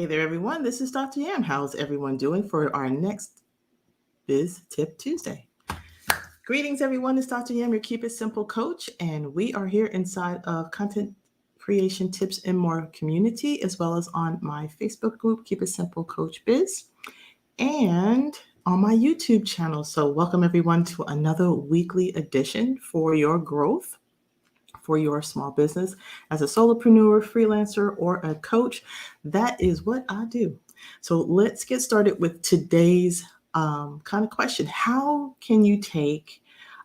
Hey there, everyone. This is Dr. Yam. How's everyone doing for our next Biz Tip Tuesday? Greetings, everyone. It's Dr. Yam, your Keep It Simple coach, and we are here inside of Content Creation Tips and More community, as well as on my Facebook group, Keep It Simple Coach Biz, and on my YouTube channel. So, welcome everyone to another weekly edition for your growth, for your small business as a solopreneur, freelancer, or a coach. That is what I do. So let's get started with today's kind of question. How can you take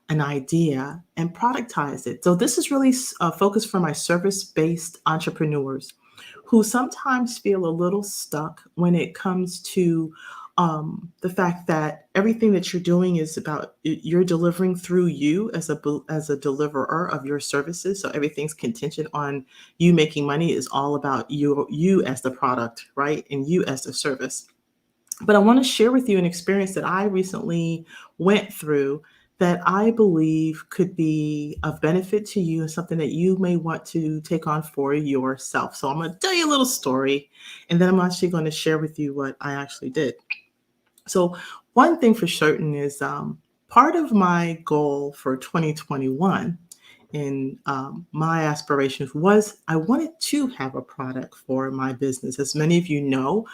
an idea and productize it? So this is really focused for my service-based entrepreneurs who sometimes feel a little stuck when it comes to the fact that everything that you're doing is about you're delivering through you as a deliverer of your services. So everything's contingent on you making money. Is all about you as the product, right? And you as the service. But I want to share with you an experience that I recently went through that I believe could be of benefit to you and something that you may want to take on for yourself. So I'm going to tell you a little story, and then I'm actually going to share with you what I actually did. So one thing for certain is part of my goal for 2021 and my aspirations was I wanted to have a product for my business. As many of you know,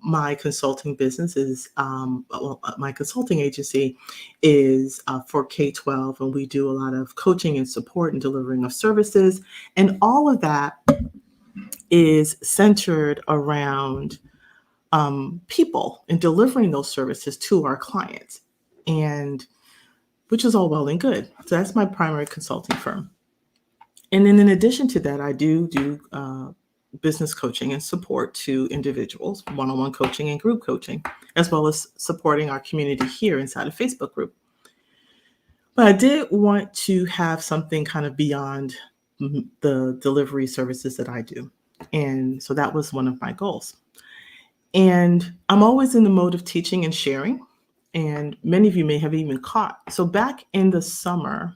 my consulting business is, my consulting agency is for K-12, and we do a lot of coaching and support and delivering of services. And all of that is centered around people and delivering those services to our clients, and which is all well and good. So that's my primary consulting firm. And then in addition to that, I do business coaching and support to individuals, one-on-one coaching and group coaching, as well as supporting our community here inside a Facebook group. But I did want to have something kind of beyond the delivery services that I do. And so that was one of my goals. And I'm always in the mode of teaching and sharing. And many of you may have even caught. So back in the summer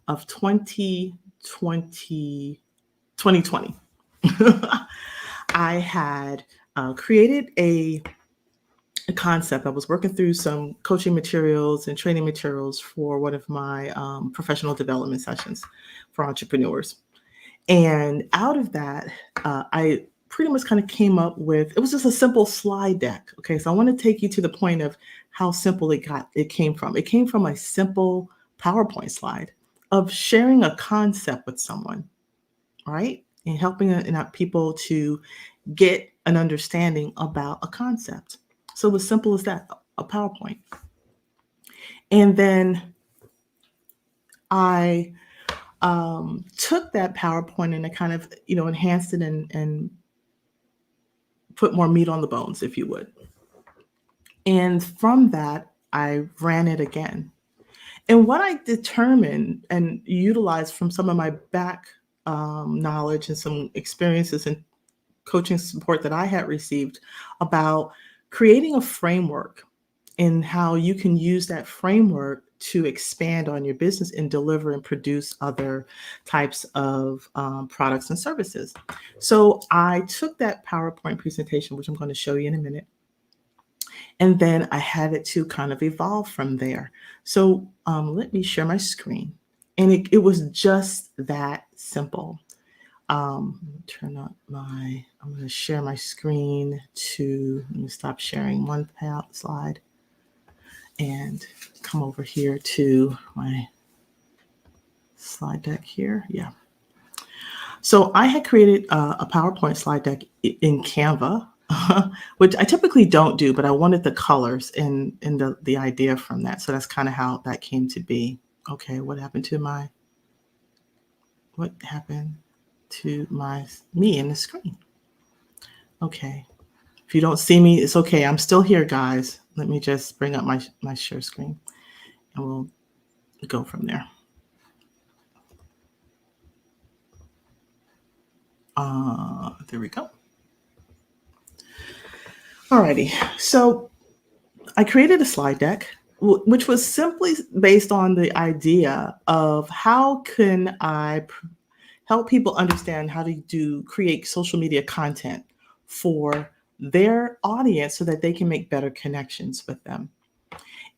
of 2020, I had created a concept. I was working through some coaching materials and training materials for one of my professional development sessions for entrepreneurs. And out of that, I pretty much kind of came up with, it was just a simple slide deck. Okay, so I want to take you to the point of how simple it came from. It came from a simple PowerPoint slide of sharing a concept with someone, right? And helping people to get an understanding about a concept. So as simple as that, a PowerPoint. And then I took that PowerPoint and I kind of, enhanced it and put more meat on the bones, if you would. And from that, I ran it again. And what I determined and utilized from some of my back knowledge and some experiences and coaching support that I had received about creating a framework and how you can use that framework to expand on your business and deliver and produce other types of products and services. So I took that PowerPoint presentation, which I'm going to show you in a minute, and then I had it to kind of evolve from there. So let me share my screen. And it was just that simple. I'm going to share my screen let me stop sharing one slide and come over here to my slide deck here. Yeah. So I had created a PowerPoint slide deck in Canva, which I typically don't do, but I wanted the colors and the idea from that. So that's kind of how that came to be. Okay, what happened to me in the screen? Okay. If you don't see me, it's okay. I'm still here, guys. Let me just bring up my share screen and we'll go from there. There we go. Alrighty. So I created a slide deck, which was simply based on the idea of how can I help people understand how to create social media content for their audience so that they can make better connections with them.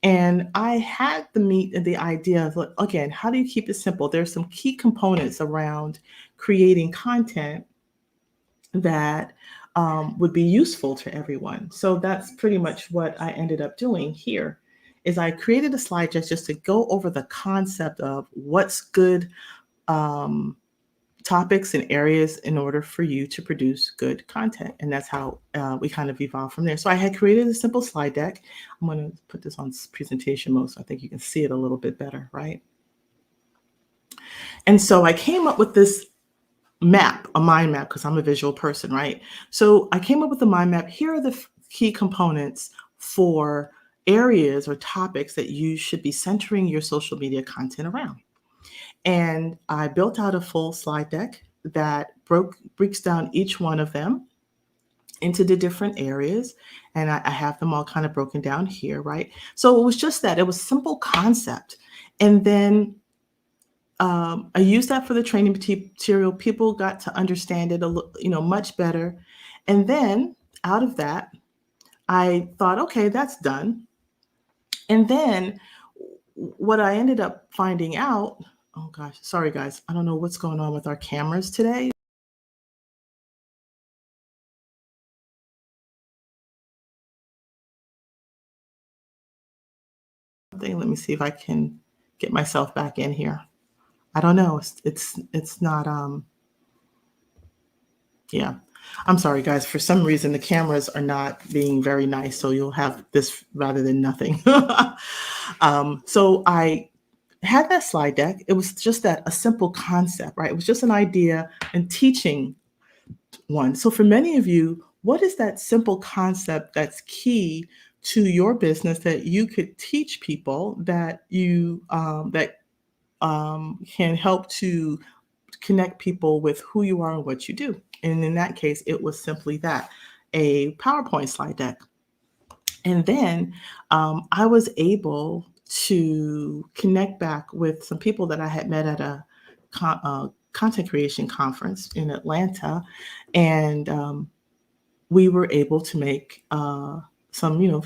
And I had the idea of, again, how do you keep it simple? There's some key components around creating content that would be useful to everyone. So that's pretty much what I ended up doing here. Is I created a slide just to go over the concept of what's good topics and areas in order for you to produce good content. And that's how we kind of evolved from there. So I had created a simple slide deck. I'm going to put this on presentation mode so I think you can see it a little bit better, right? And so I came up with this map, a mind map, because I'm a visual person, right? So I came up with a mind map. Here are the key components for areas or topics that you should be centering your social media content around. And I built out a full slide deck that breaks down each one of them into the different areas. And I have them all kind of broken down here, right? So it was just that. It was simple concept. And then I used that for the training material. People got to understand it much better. And then out of that, I thought, okay, that's done. And then what I ended up finding out, oh gosh, sorry guys, I don't know what's going on with our cameras today. Let me see if I can get myself back in here. I don't know. It's not yeah. I'm sorry guys, for some reason the cameras are not being very nice, so you'll have this rather than nothing. So I had that slide deck. It was just a simple concept, right? It was just an idea and teaching one. So for many of you, what is that simple concept that's key to your business that you could teach people that can help to connect people with who you are and what you do? And in that case, it was simply that, a PowerPoint slide deck. And then I was able to connect back with some people that I had met at a content creation conference in Atlanta. And we were able to make some,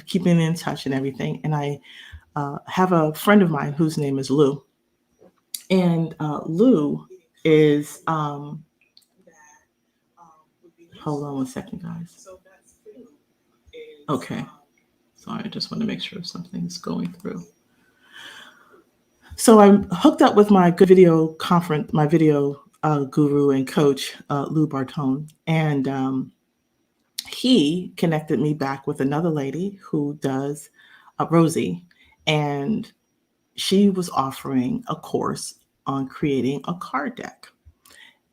keeping in touch and everything. And I have a friend of mine whose name is Lou. And Lou is, hold on one second, guys. Okay. Sorry, I just want to make sure something's going through. So I'm hooked up with my good video conference, my video guru and coach, Lou Bartone. And he connected me back with another lady who does Rosie. And she was offering a course on creating a card deck.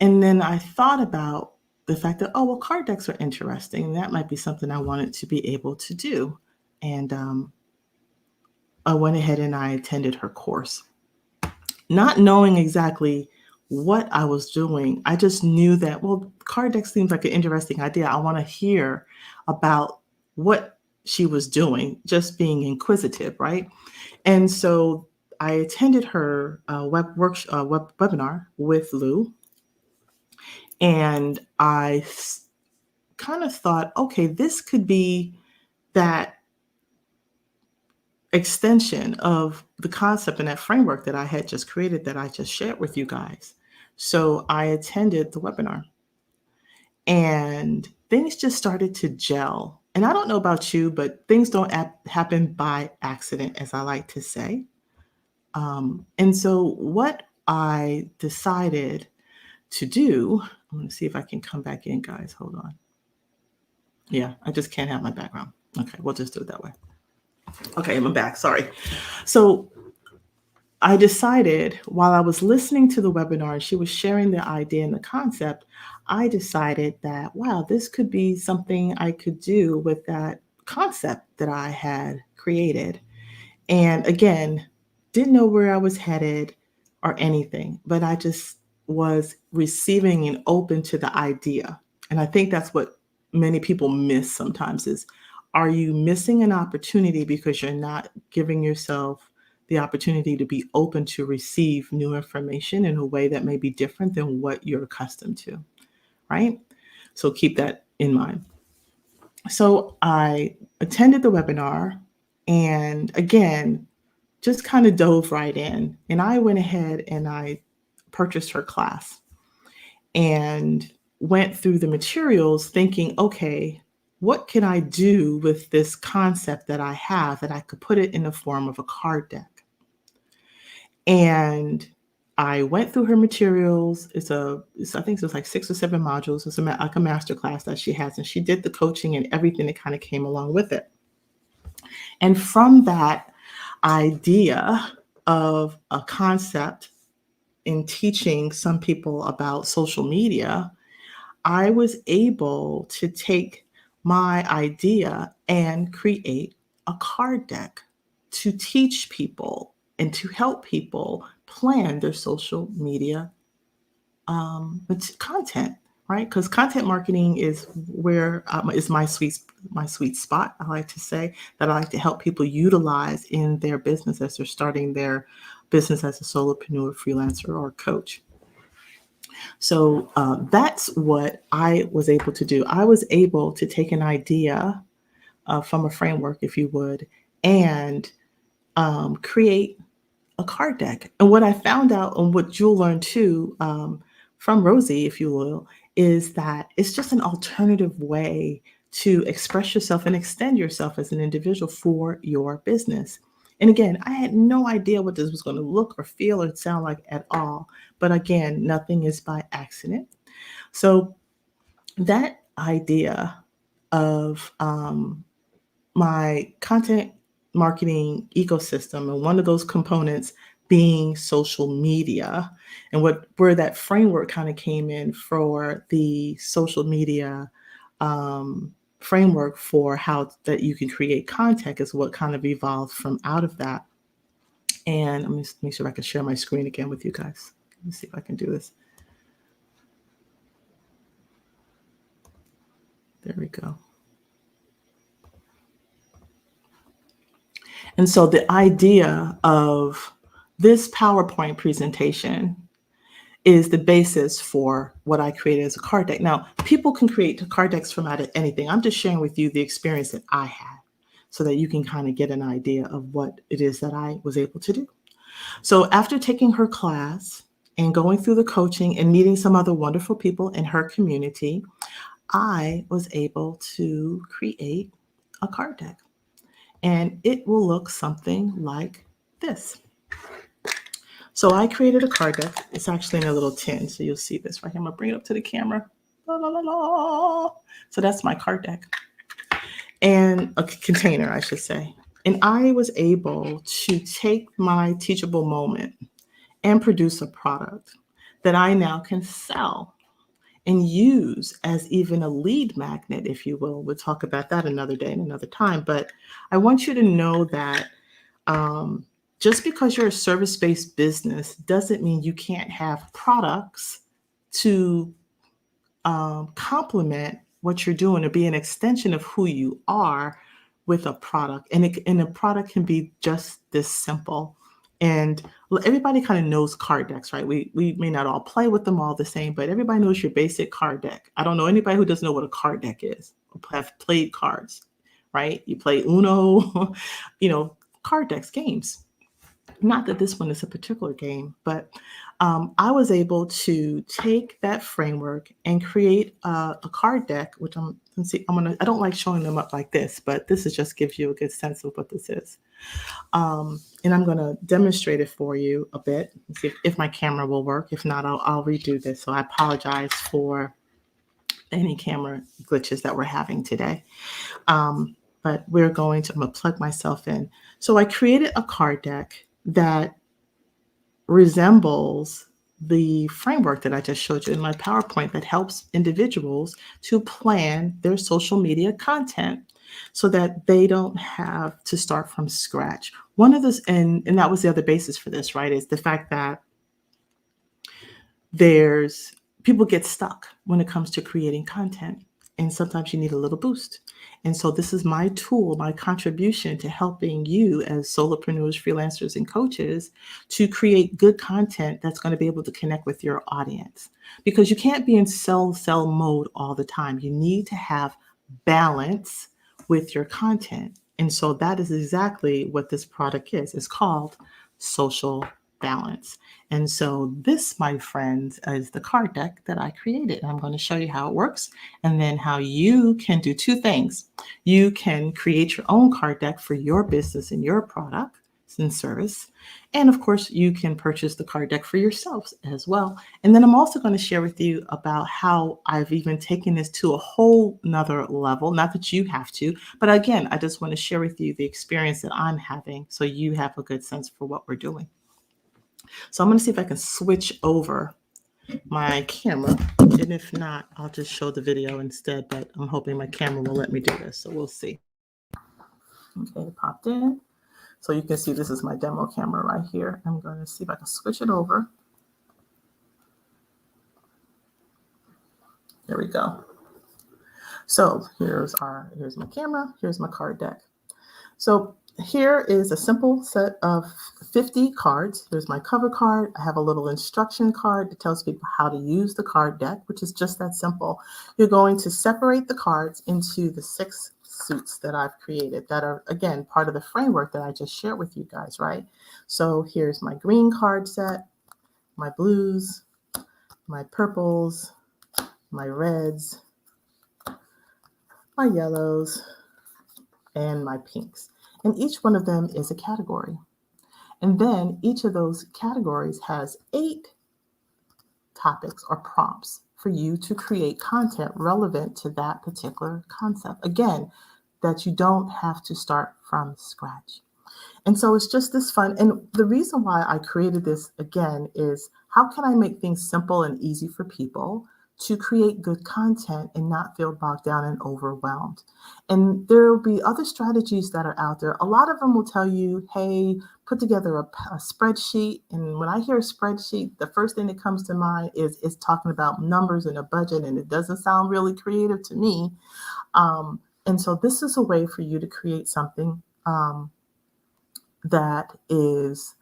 And then I thought about the fact that, card decks are interesting. That might be something I wanted to be able to do. And I went ahead and I attended her course. Not knowing exactly what I was doing, I just knew that, card deck seems like an interesting idea. I want to hear about what she was doing, just being inquisitive, right? And so I attended her webinar with Lou. And I kind of thought, okay, this could be that extension of the concept and that framework that I had just created that I just shared with you guys. So I attended the webinar and things just started to gel. And I don't know about you, but things don't happen by accident, as I like to say. And so what I decided to do, I'm going to see if I can come back in, guys. Hold on. Yeah, I just can't have my background. Okay, we'll just do it that way. Okay, I'm back. Sorry. So I decided while I was listening to the webinar and she was sharing the idea and the concept, I decided that, wow, this could be something I could do with that concept that I had created. And again, didn't know where I was headed or anything, but I just was receiving and open to the idea. And I think that's what many people miss sometimes is, are you missing an opportunity because you're not giving yourself the opportunity to be open to receive new information in a way that may be different than what you're accustomed to, right? So keep that in mind. So I attended the webinar, and again, just kind of dove right in. And I went ahead and I purchased her class and went through the materials thinking, okay, what can I do with this concept that I have that I could put it in the form of a card deck? And I went through her materials. I think it was like 6 or 7 modules. It's like a master class that she has, and she did the coaching and everything that kind of came along with it. And from that idea of a concept in teaching some people about social media, I was able to take my idea and create a card deck to teach people and to help people plan their social media content, right? Because content marketing is where is my sweet spot. I like to say that I like to help people utilize in their business as they're starting their business as a solopreneur, freelancer, or coach. So that's what I was able to do. I was able to take an idea from a framework, if you would, and create a card deck. And what I found out, and what you'll learn too from Rosie, if you will, is that it's just an alternative way to express yourself and extend yourself as an individual for your business. And again, I had no idea what this was going to look or feel or sound like at all. But again, nothing is by accident. So that idea of my content marketing ecosystem, and one of those components being social media, and where that framework kind of came in for the social media framework for how that you can create content is what kind of evolved from out of that. And let me make sure I can share my screen again with you guys. Let me see if I can do this. There we go. And so the idea of this PowerPoint presentation is the basis for what I created as a card deck. Now, people can create card decks from out of anything. I'm just sharing with you the experience that I had so that you can kind of get an idea of what it is that I was able to do. So after taking her class and going through the coaching and meeting some other wonderful people in her community, I was able to create a card deck. And it will look something like this. So I created a card deck. It's actually in a little tin, so you'll see this right here. I'm gonna bring it up to the camera. La, la, la, la. So that's my card deck. And a container, I should say. And I was able to take my teachable moment and produce a product that I now can sell and use as even a lead magnet, if you will. We'll talk about that another day and another time. But I want you to know that just because you're a service-based business doesn't mean you can't have products to complement what you're doing or be an extension of who you are with a product. And a product can be just this simple. And everybody kind of knows card decks, right? We may not all play with them all the same, but everybody knows your basic card deck. I don't know anybody who doesn't know what a card deck is or have played cards, right? You play Uno, card decks, games. Not that this one is a particular game, but I was able to take that framework and create a card deck, which I don't like showing them up like this, but this is just gives you a good sense of what this is. And I'm going to demonstrate it for you a bit and see if my camera will work. If not, I'll redo this. So I apologize for any camera glitches that we're having today. But I'm going to plug myself in. So I created a card deck that resembles the framework that I just showed you in my PowerPoint that helps individuals to plan their social media content so that they don't have to start from scratch. One of those, and that was the other basis for this, right, is the fact that people get stuck when it comes to creating content. And sometimes you need a little boost. And so this is my tool, my contribution to helping you as solopreneurs, freelancers, and coaches to create good content that's going to be able to connect with your audience. Because you can't be in sell mode all the time. You need to have balance with your content. And so that is exactly what this product is. It's called social balance. And so this, my friends, is the card deck that I created. And I'm going to show you how it works and then how you can do two things. You can create your own card deck for your business and your product and service. And of course, you can purchase the card deck for yourselves as well. And then I'm also going to share with you about how I've even taken this to a whole nother level. Not that you have to, but again, I just want to share with you the experience that I'm having so you have a good sense for what we're doing. So I'm going to see if I can switch over my camera. And if not, I'll just show the video instead, but I'm hoping my camera will let me do this. So we'll see. Okay, it popped in. So you can see this is my demo camera right here. I'm going to see if I can switch it over. There we go. So here's my camera. Here's my card deck. So here is a simple set of 50 cards. Here's my cover card. I have a little instruction card that tells people how to use the card deck, which is just that simple. You're going to separate the cards into the 6 suits that I've created that are, again, part of the framework that I just shared with you guys, right? So here's my green card set, my blues, my purples, my reds, my yellows, and my pinks. And each one of them is a category. And then each of those categories has 8 topics or prompts for you to create content relevant to that particular concept. Again, that you don't have to start from scratch. And so it's just this fun. And the reason why I created this again is how can I make things simple and easy for people to create good content and not feel bogged down and overwhelmed? And there will be other strategies that are out there. A lot of them will tell you, hey, put together a spreadsheet. And when I hear a spreadsheet, the first thing that comes to mind is it's talking about numbers and a budget, and it doesn't sound really creative to me. And so this is a way for you to create something that is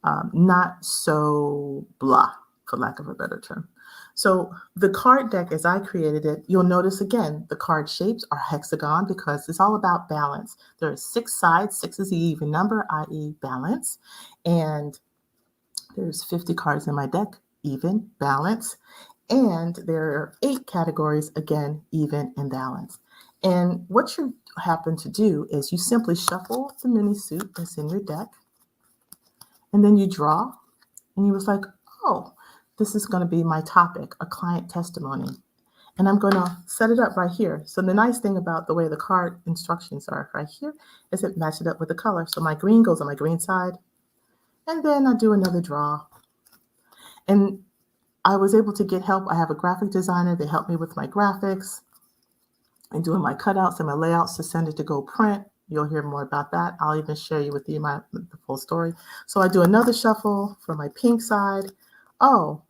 not so blah, for lack of a better term. So the card deck, as I created it, you'll notice again, the card shapes are hexagon because it's all about balance. There are 6 sides. 6 is the even number, i.e. balance. And there's 50 cards in my deck, even, balance. And there are 8 categories, again, even and balance. And what you happen to do is you simply shuffle the mini suit that's in your deck, and then you draw, and you was like, oh, this is going to be my topic, a client testimony. And I'm going to set it up right here. So the nice thing about the way the card instructions are right here is it matches it up with the color. So my green goes on my green side, and then I do another draw. And I was able to get help. I have a graphic designer. They helped me with my graphics and doing my cutouts and my layouts to send it to go print. You'll hear more about that. I'll even share you with you the full story. So I do another shuffle for my pink side. Oh,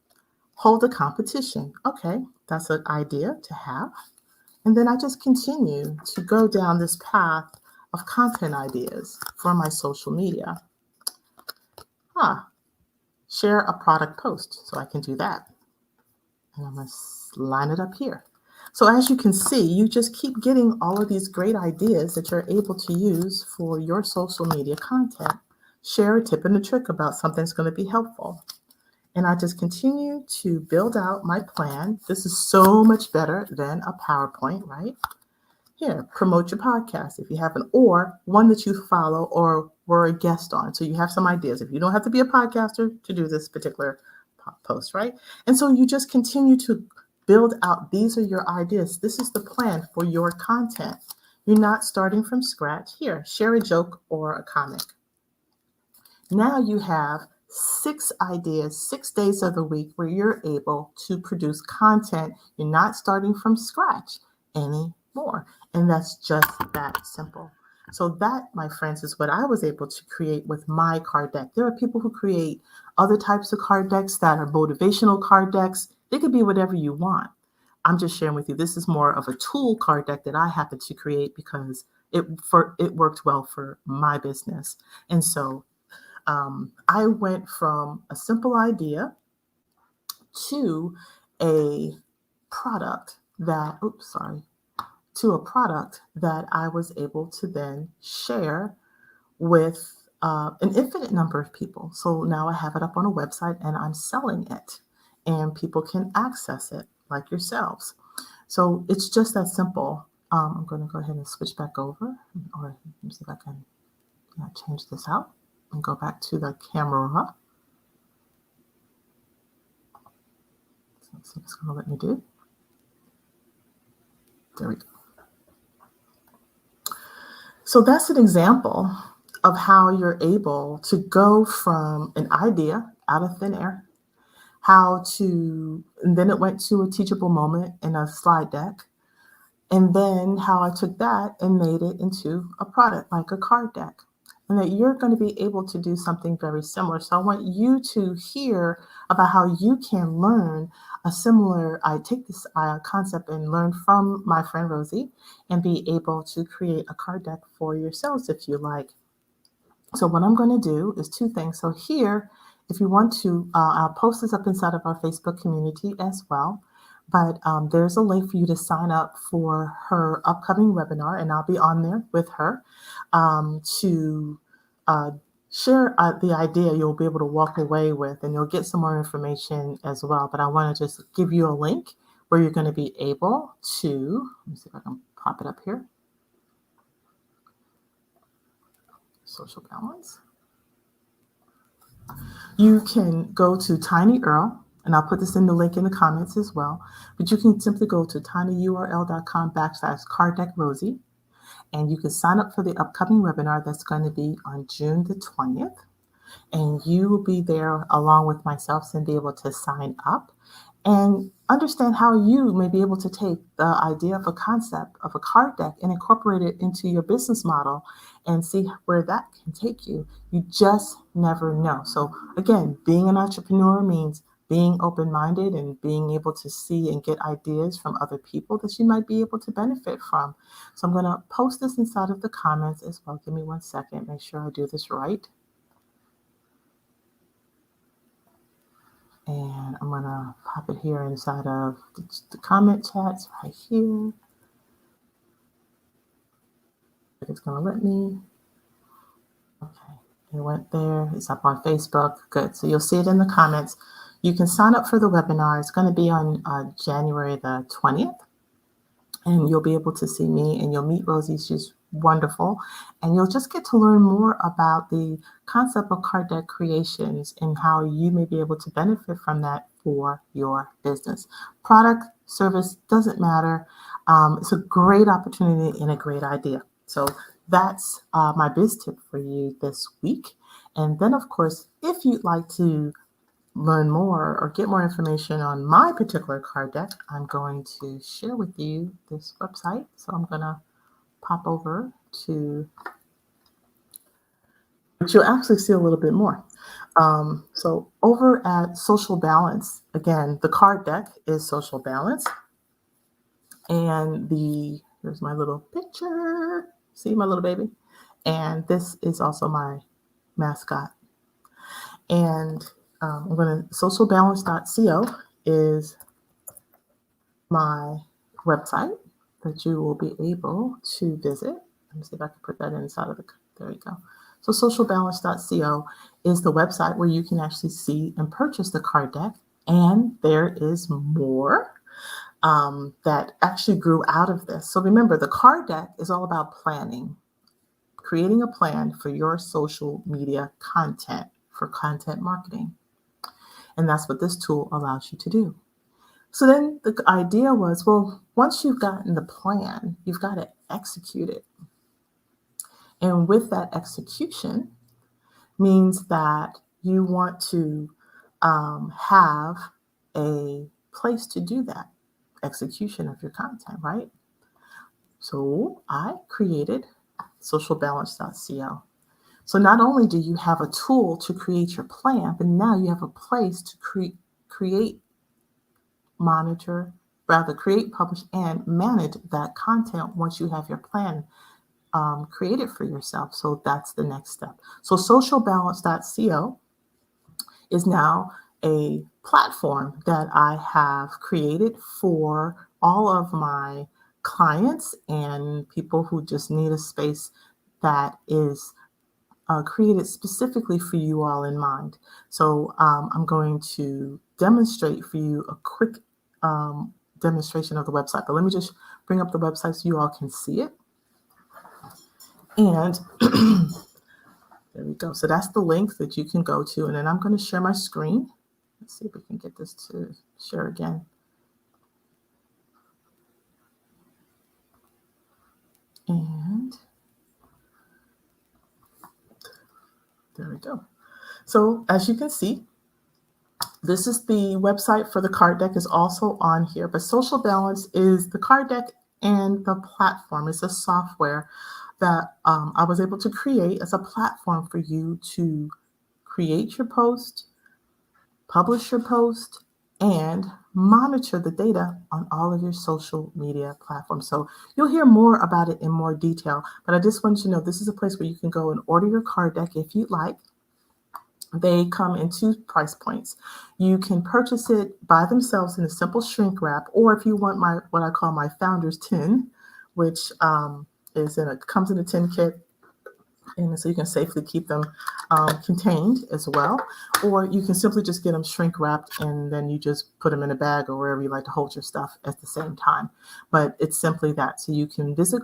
hold a competition. Okay, that's an idea to have. And then I just continue to go down this path of content ideas for my social media. Share a product post. So I can do that. And I'm going to line it up here. So as you can see, you just keep getting all of these great ideas that you're able to use for your social media content. Share a tip and a trick about something that's going to be helpful. And I just continue to build out my plan. This is so much better than a PowerPoint, right? Here, promote your podcast if you have or one that you follow or were a guest on. So you have some ideas. If you don't have to be a podcaster to do this particular post, right? And so you just continue to build out. These are your ideas. This is the plan for your content. You're not starting from scratch. Here, share a joke or a comic. Now you have 6 ideas, 6 days of the week where you're able to produce content. You're not starting from scratch anymore. And that's just that simple. So that, my friends, is what I was able to create with my card deck. There are people who create other types of card decks that are motivational card decks. They could be whatever you want. I'm just sharing with you. This is more of a tool card deck that I happened to create because it worked well for my business. And so I went from a simple idea to a product that, to a product that I was able to then share with an infinite number of people. So now I have it up on a website and I'm selling it, and people can access it like yourselves. So it's just that simple. I'm going to go ahead and switch back over, or let me see if I can change this out and go back to the camera. So let's see if it's going to let me do. There we go. So that's an example of how you're able to go from an idea out of thin air, and then it went to a teachable moment in a slide deck, and then how I took that and made it into a product like a card deck, and that you're going to be able to do something very similar. So I want you to hear about how you can learn I take this concept and learn from my friend Rosie and be able to create a card deck for yourselves if you like. So what I'm going to do is two things. So here, if you want to, I'll post this up inside of our Facebook community as well. But there's a link for you to sign up for her upcoming webinar, and I'll be on there with her to share the idea you'll be able to walk away with, and you'll get some more information as well. But I want to just give you a link where you're going to be able to, let me see if I can pop it up here. Social balance. You can go to TinyURL, and I'll put this in the link in the comments as well, but you can simply go to tinyurl.com/carddeckrosie, and you can sign up for the upcoming webinar that's going to be on June the 20th, and you will be there along with myself and be able to sign up and understand how you may be able to take the idea of a concept of a card deck and incorporate it into your business model and see where that can take you. You just never know. So again, being an entrepreneur means being open-minded and being able to see and get ideas from other people that you might be able to benefit from. So I'm going to post this inside of the comments as well. Give me 1 second, make sure I do this right. And I'm going to pop it here inside of the comment chats right here. It's going to let me. Okay, it went there. It's up on Facebook. Good. So you'll see it in the comments. You can sign up for the webinar. It's going to be on January the 20th. And you'll be able to see me, and you'll meet Rosie. She's wonderful. And you'll just get to learn more about the concept of card deck creations and how you may be able to benefit from that for your business. Product, service, doesn't matter. It's a great opportunity and a great idea. So that's my biz tip for you this week. And then, of course, if you'd like to learn more or get more information on my particular card deck, I'm going to share with you this website. So I'm going to pop over to, but you'll actually see a little bit more. So over at Social Balance, again, the card deck is Social Balance. And here's my little picture. See my little baby? And this is also my mascot. And I'm going to, socialbalance.co is my website that you will be able to visit. Let me see if I can put that inside of there we go. So socialbalance.co is the website where you can actually see and purchase the card deck. And there is more that actually grew out of this. So remember, the card deck is all about planning, creating a plan for your social media content, for content marketing. And that's what this tool allows you to do. So then the idea was, well, once you've gotten the plan, you've got to execute it. And with that execution means that you want to have a place to do that execution of your content, right? So I created socialbalance.co. So not only do you have a tool to create your plan, but now you have a place to create, publish, and manage that content once you have your plan created for yourself. So that's the next step. So socialbalance.co is now a platform that I have created for all of my clients and people who just need a space that is created specifically for you all in mind. So I'm going to demonstrate for you a quick demonstration of the website. But let me just bring up the website so you all can see it. And there we go. So that's the link that you can go to. And then I'm going to share my screen. Let's see if we can get this to share again. And there we go. So as you can see, this is the website for the card deck is also on here, but Social Balance is the card deck and the platform. It's a software that I was able to create as a platform for you to create your post, publish your post, and monitor the data on all of your social media platforms. So you'll hear more about it in more detail, but I just want you to know this is a place where you can go and order your card deck if you'd like. They come in 2 price points. You can purchase it by themselves in a simple shrink wrap, or if you want my what I call my founder's tin, which comes in a tin kit, and so you can safely keep them contained as well. Or you can simply just get them shrink wrapped and then you just put them in a bag or wherever you like to hold your stuff at the same time. But it's simply that. So you can visit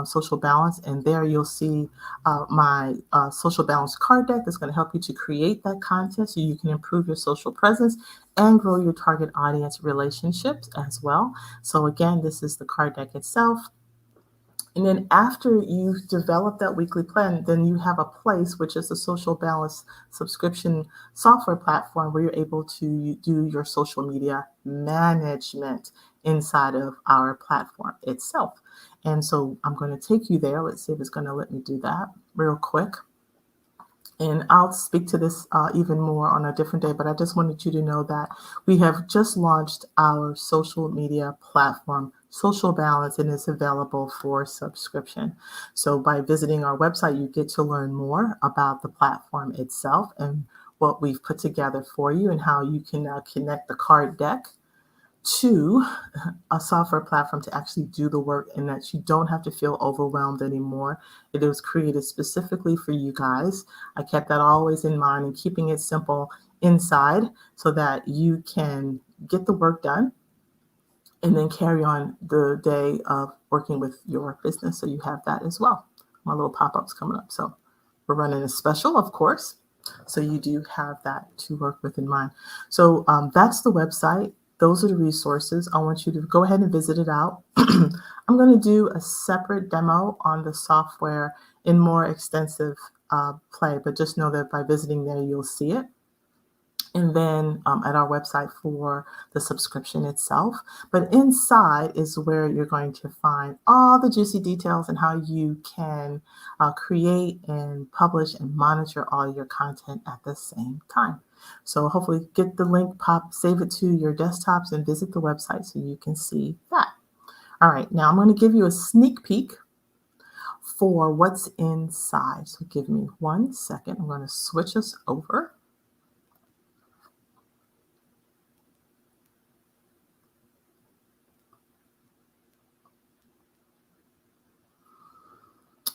Social Balance, and there you'll see my Social Balance card deck that's going to help you to create that content so you can improve your social presence and grow your target audience relationships as well. So again, this is the card deck itself. And then after you've developed that weekly plan, then you have a place, which is a Social Balance subscription software platform where you're able to do your social media management inside of our platform itself. And so I'm going to take you there. Let's see if it's going to let me do that real quick. And I'll speak to this even more on a different day, but I just wanted you to know that we have just launched our social media platform, Social Balance, and it's available for subscription. So by visiting our website, you get to learn more about the platform itself and what we've put together for you and how you can now connect the card deck to a software platform to actually do the work, and that you don't have to feel overwhelmed anymore. It was created specifically for you guys. I kept that always in mind and keeping it simple inside so that you can get the work done and then carry on the day of working with your business. So you have that as well. My little pop-ups coming up. So we're running a special, of course. So you do have that to work with in mind. So that's the website. Those are the resources. I want you to go ahead and visit it out. I'm going to do a separate demo on the software in more extensive play, but just know that by visiting there, you'll see it. And then at our website for the subscription itself. But inside is where you're going to find all the juicy details and how you can create and publish and monitor all your content at the same time. So hopefully get the link, save it to your desktops, and visit the website so you can see that. All right, now I'm going to give you a sneak peek for what's inside. So give me 1 second. I'm going to switch us over.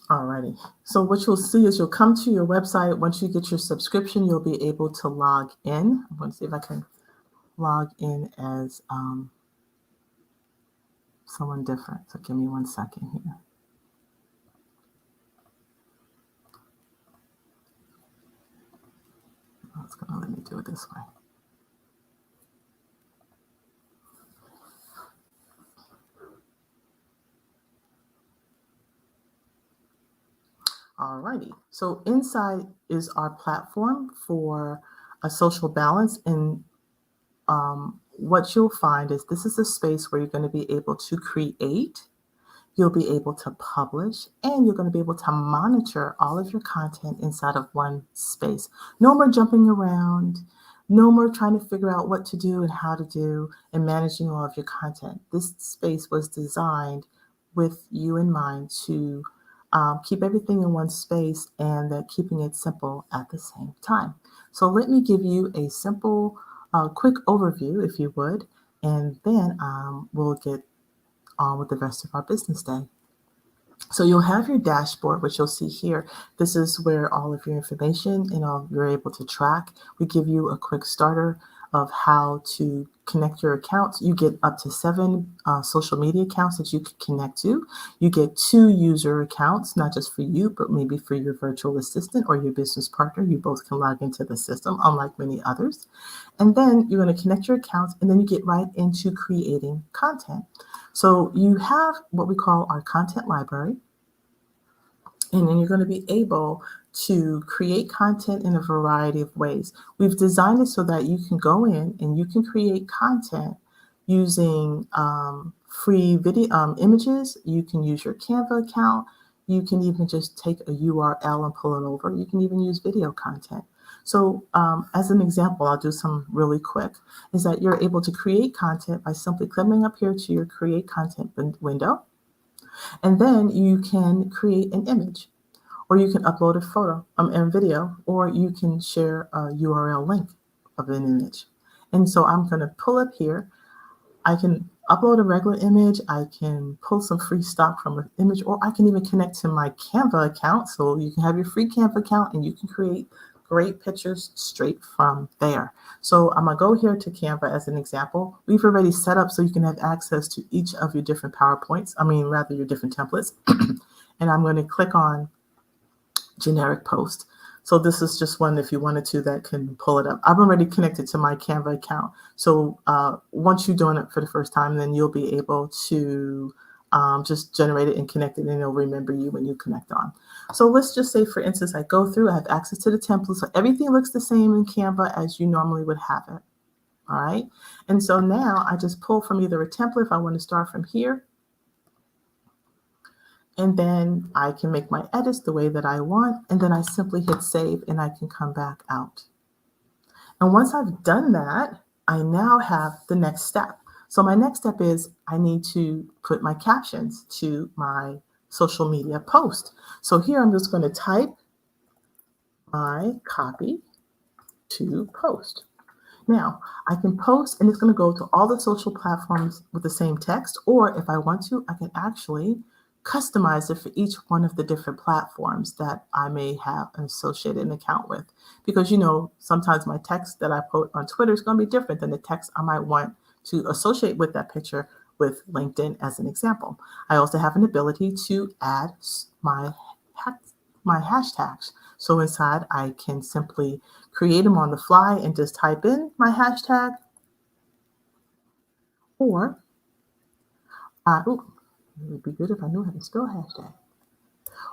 Alrighty. So what you'll see is you'll come to your website. Once you get your subscription, you'll be able to log in. I'm going to see if I can log in as someone different. So give me 1 second here. Oh, it's going to let me do it this way. Alrighty. So inside is our platform for a Social Balance, and what you'll find is this is a space where you're going to be able to create, you'll be able to publish, and you're going to be able to monitor all of your content inside of one space. No more jumping around, no more trying to figure out what to do and how to do and managing all of your content. This space was designed with you in mind to keep everything in one space and that keeping it simple at the same time. So let me give you a simple, quick overview, if you would, and then we'll get on with the rest of our business day. So you'll have your dashboard, which you'll see here. This is where all of your information and all you're able to track. We give you a quick starter of how to connect your accounts. You get up to 7 social media accounts that you can connect to. You get 2 user accounts, not just for you, but maybe for your virtual assistant or your business partner. You both can log into the system, unlike many others. And then you're going to connect your accounts, and then you get right into creating content. So you have what we call our content library, and then you're going to be able to create content in a variety of ways. We've designed it so that you can go in and you can create content using free video images. You can use your Canva account. You can even just take a URL and pull it over. You can even use video content. So as an example, I'll do some really quick, is that you're able to create content by simply coming up here to your create content window. And then you can create an image, or you can upload a photo and video, or you can share a URL link of an image. And so I'm going to pull up here. I can upload a regular image. I can pull some free stock from an image, or I can even connect to my Canva account. So you can have your free Canva account and you can create great pictures straight from there. So I'm going to go here to Canva as an example. We've already set up so you can have access to each of your different PowerPoints, your different templates. And I'm going to click on generic post. So this is just one, if you wanted to, that can pull it up. I'm already connected to my Canva account. So once you're doing it for the first time, then you'll be able to just generate it and connect it, and it'll remember you when you connect on. So let's just say, for instance, I go through, I have access to the template. So everything looks the same in Canva as you normally would have it. All right. And so now I just pull from either a template if I want to start from here. And then I can make my edits the way that I want. And then I simply hit save and I can come back out. And once I've done that, I now have the next step. So my next step is I need to put my captions to my social media post. So here I'm just going to type my copy to post. Now, I can post and it's going to go to all the social platforms with the same text, or if I want to, I can actually customize it for each one of the different platforms that I may have an associated account with. Because, sometimes my text that I put on Twitter is going to be different than the text I might want to associate with that picture with LinkedIn, as an example. I also have an ability to add my hashtags. So inside, I can simply create them on the fly and just type in my hashtag, or it would be good if I knew how to spell hashtag.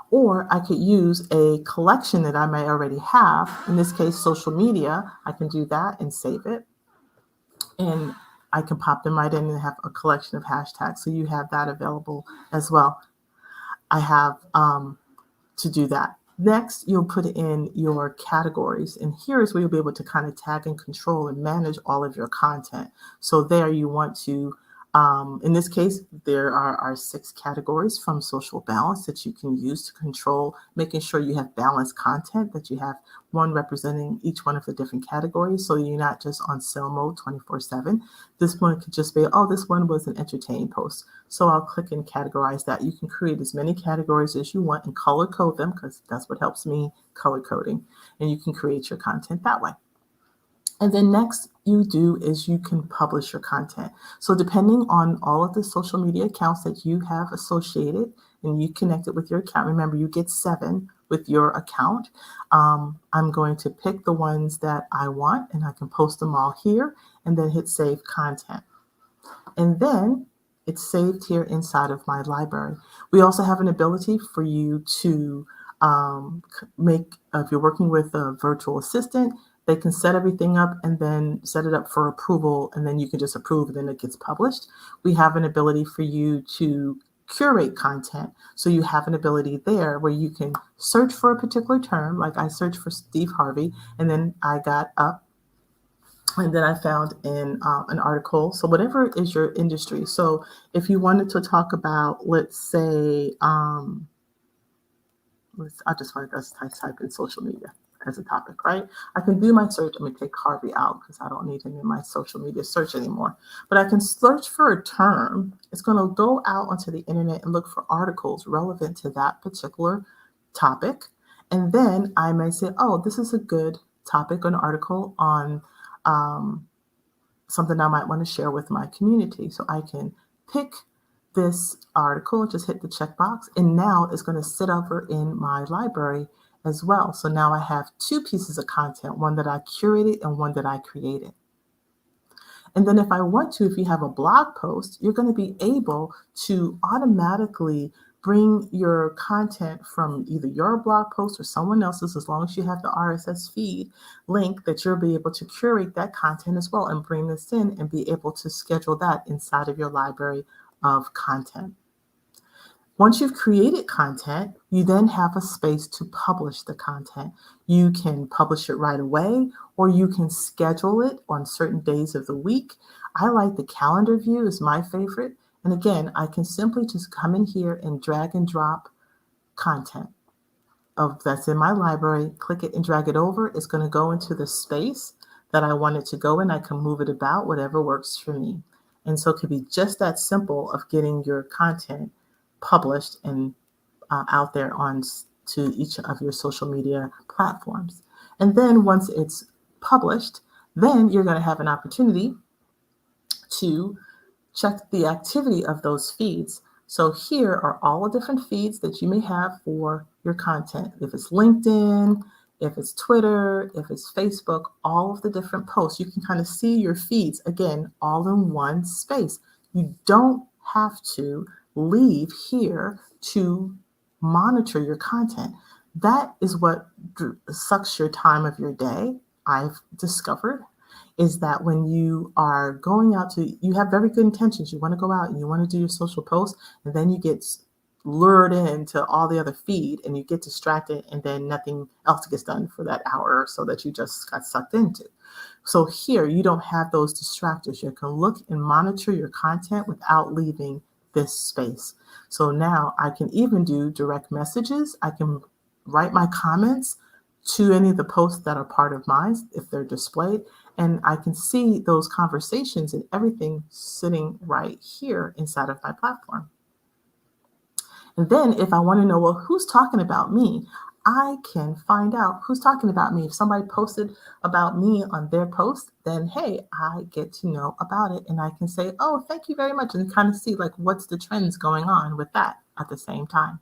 Or I could use a collection that I may already have. In this case, social media. I can do that and save it. And I can pop them right in and have a collection of hashtags. So you have that available as well. I have to do that. Next, you'll put in your categories. And here is where you'll be able to kind of tag and control and manage all of your content. So there you want to, in this case, there are our 6 categories from Social Balance that you can use to control, making sure you have balanced content, that you have one representing each one of the different categories. So you're not just on sale mode 24/7. This one could just be, this one was an entertaining post. So I'll click and categorize that. You can create as many categories as you want and color code them, because that's what helps me, color coding. And you can create your content that way. And then next you do is you can publish your content. So depending on all of the social media accounts that you have associated and you connected with your account, remember you get 7 with your account. I'm going to pick the ones that I want, and I can post them all here and then hit save content. And then it's saved here inside of my library. We also have an ability for you to make, if you're working with a virtual assistant, they can set everything up and then set it up for approval, and then you can just approve and then it gets published. We have an ability for you to curate content. So you have an ability there where you can search for a particular term, like I searched for Steve Harvey, and then I got up and then I found in an article. So whatever is your industry. So if you wanted to talk about, let's say, I just wanted us to type in social media. as a topic, right? I can do my search. I'm going to take Harvey out because I don't need him in my social media search anymore. But I can search for a term. It's going to go out onto the internet and look for articles relevant to that particular topic. And then I may say, oh, this is a good topic, an article on something I might want to share with my community. So I can pick this article, just hit the checkbox, and now it's going to sit over in my library as well. So now I have two pieces of content, one that I curated and one that I created. And then if I want to, if you have a blog post, you're going to be able to automatically bring your content from either your blog post or someone else's, as long as you have the RSS feed link, that you'll be able to curate that content as well and bring this in and be able to schedule that inside of your library of content. Once you've created content, you then have a space to publish the content. You can publish it right away, or you can schedule it on certain days of the week. I like the calendar view, is my favorite. And again, I can simply just come in here and drag and drop content that's in my library, click it and drag it over. It's going to go into the space that I want it to go in. I can move it about, whatever works for me. And so it could be just that simple of getting your content published and out there to each of your social media platforms. And then once it's published, then you're going to have an opportunity to check the activity of those feeds. So here are all the different feeds that you may have for your content. If it's LinkedIn, if it's Twitter, if it's Facebook, all of the different posts, you can kind of see your feeds, again, all in one space. You don't have to leave here to monitor your content. That is what sucks your time of your day, I've discovered, is that when you are going out you have very good intentions. You want to go out and you want to do your social post, and then you get lured into all the other feed and you get distracted, and then nothing else gets done for that hour or so that you just got sucked into. So here, you don't have those distractors. You can look and monitor your content without leaving this space. So now I can even do direct messages. I can write my comments to any of the posts that are part of mine if they're displayed. And I can see those conversations and everything sitting right here inside of my platform. And then if I want to know, well, who's talking about me? I can find out who's talking about me. If somebody posted about me on their post, then hey, I get to know about it. And I can say, oh, thank you very much. And kind of see like what's the trends going on with that at the same time.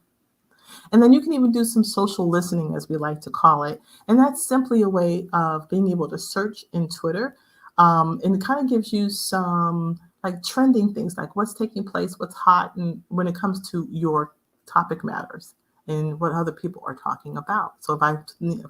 And then you can even do some social listening, as we like to call it. And that's simply a way of being able to search in Twitter. And it kind of gives you some like trending things, like what's taking place, what's hot, and when it comes to your topic matters and what other people are talking about. So if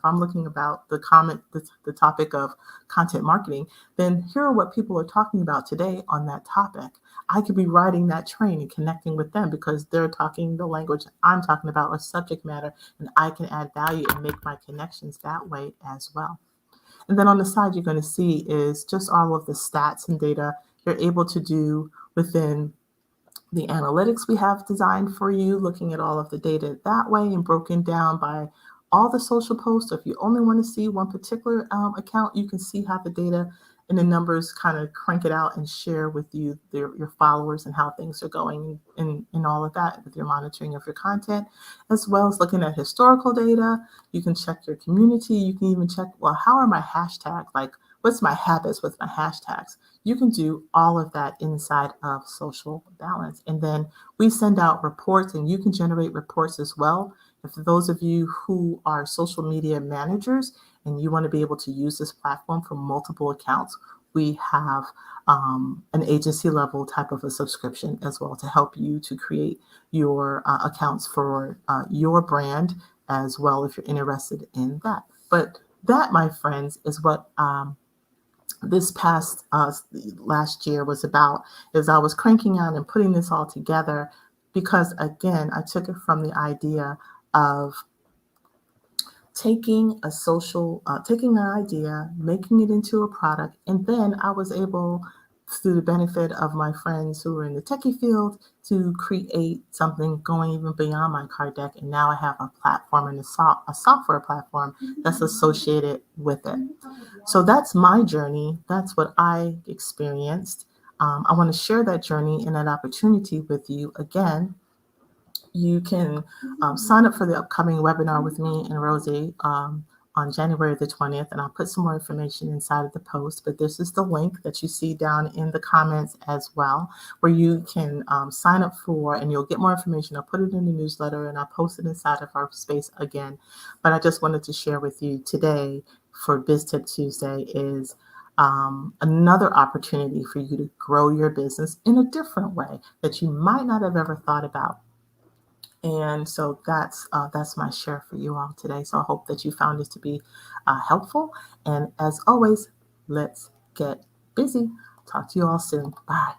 I'm looking about the topic of content marketing, then here are what people are talking about today on that topic. I could be riding that train and connecting with them because they're talking the language I'm talking about or subject matter, and I can add value and make my connections that way as well. And then on the side, you're going to see is just all of the stats and data you're able to do within the analytics we have designed for you, looking at all of the data that way and broken down by all the social posts. So if you only want to see one particular account, you can see how the data and the numbers kind of crank it out and share with you your followers and how things are going and all of that with your monitoring of your content, as well as looking at historical data. You can check your community. You can even check, well, how are my hashtags? Like, what's my habits with my hashtags? You can do all of that inside of Social Balance. And then we send out reports, and you can generate reports as well. And for those of you who are social media managers and you want to be able to use this platform for multiple accounts, we have an agency level type of a subscription as well to help you to create your accounts for your brand as well if you're interested in that. But that, my friends, is what this past last year was about, is I was cranking out and putting this all together because, again, I took it from the idea of taking an idea, making it into a product, and then I was able, through the benefit of my friends who are in the techie field to create something going even beyond my card deck. And now I have a platform and a software platform that's associated with it. So that's my journey. That's what I experienced. I want to share that journey and that opportunity with you again. You can sign up for the upcoming webinar with me and Rosie on January the 20th, and I'll put some more information inside of the post, but this is the link that you see down in the comments as well, where you can sign up for, and you'll get more information. I'll put it in the newsletter and I'll post it inside of our space again. But I just wanted to share with you today for Biz Tip Tuesday is another opportunity for you to grow your business in a different way that you might not have ever thought about. And so that's my share for you all today. So I hope that you found this to be helpful. And as always, let's get busy. Talk to you all soon. Bye.